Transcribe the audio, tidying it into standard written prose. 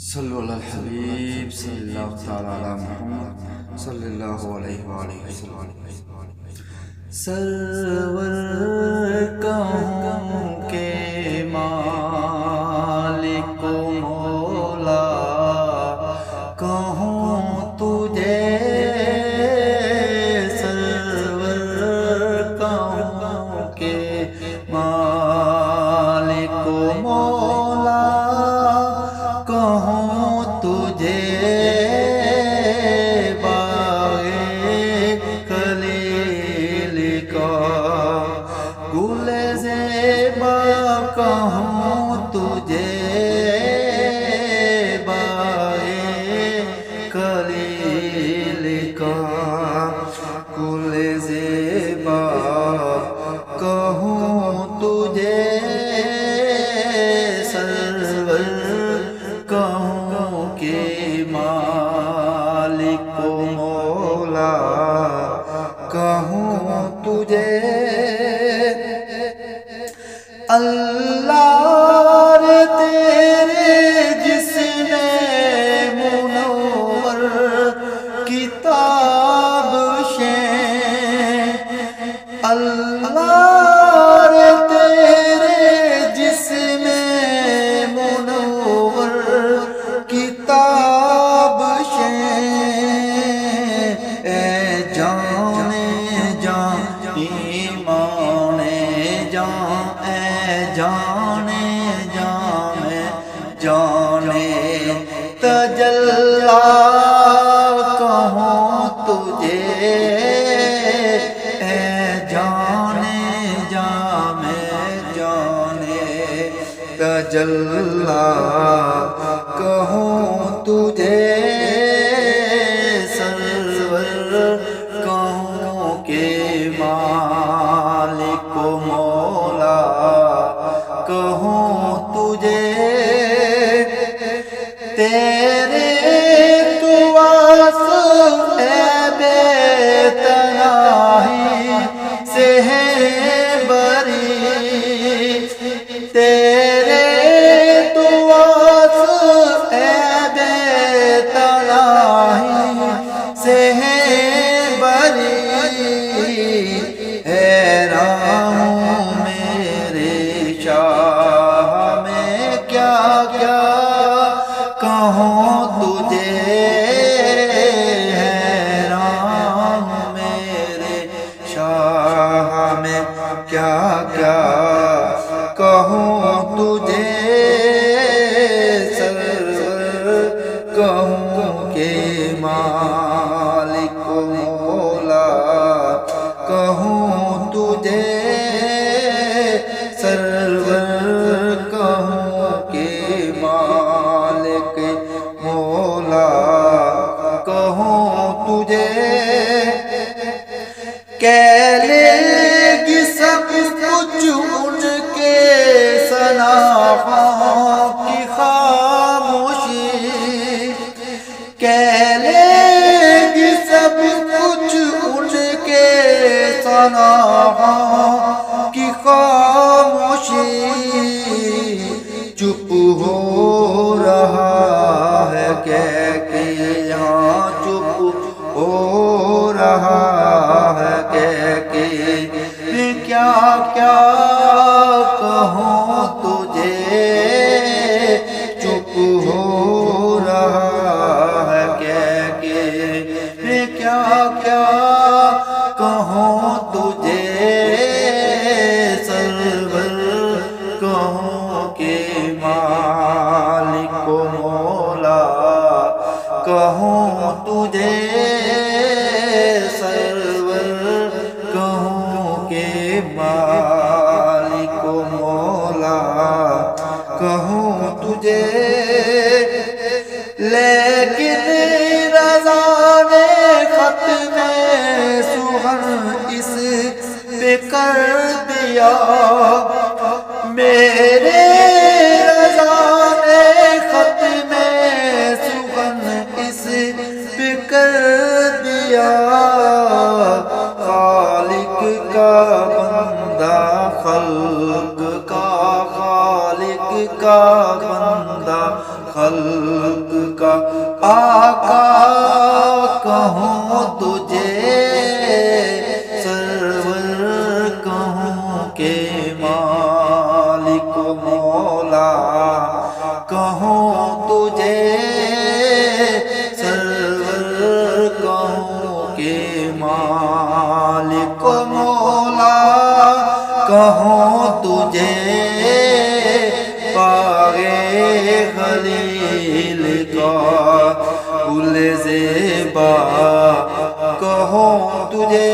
صلو علی الحبیب صلی اللہ تعالی علی محمد صلی اللہ علیہ وآلہ وسلم۔ سرور کہوں کے مالک و مولا کہوں تجھے، سرور کہوں کے مالک و مولا کہوں تجھے، باغِ خلیل کا گل زیبا کہوں تجھے، باغِ خلیل کا گل زیبا کہوں تجھے، سرور کہوں کہ مالک و مولا کہوں تجھے۔ اللہ رے تیرے جسم منور کتاب شیں، اللہ رے تیرے جسم منور کتاب شیں، اے جانے جان ایمان جان، اے جانے جان جانے تجلا کہوں تجھے، اے جانے جان جانے تجلا کہوں تجھے، سرور کہوں کہ مالک و مولا کہوں تجھے، تیرے تو وصف اے بے تناہی سے ہے بری، تیرے تو وصف اے بے تناہی سے ہے بری، حیران ہوں میرے شاہ میں کیا کیا کہوں تجھے، حیران ہوں میرے شاہ میں کیا کیا کہوں تجھے، سرور کہوں کہ مالک و مولا کہوں تجھے، سرور کہوں کہ مالک مولا کہوں تجھے، کہہ لے گی سب کچھ ان کے ثناء کی خاموشی، کہہ لے گی سب کچھ ان کے ثناء کی خاموشی، چپ ہو رہا ہے کہہ کے یہاں، چپ ہو رہا ہے کہہ کے کیا کیا کہوں تجھے، چپ ہو رہا ہے کہہ کے کیا کیا کہوں تجھے، سرور کہوں کہ مالک و مولا کہوں تجھے، سرور کہوں کہ مالک و مولا کہوں تجھے، لیکن رضا نے ختم سخن اس پہ کر دیا، میرے رضا نے ختم سخن اس پہ کر دیا، خالق کا بندہ خلق کا، خالق کا بندہ خلق کا آقا کہوں تجھے، سرور کہوں کہ مالک مولا کہوں تجھے، سرور کہوں کہ مالک مولا کہوں تجھے، پاگے خلیل کا گل زیبا کہوں تجھے،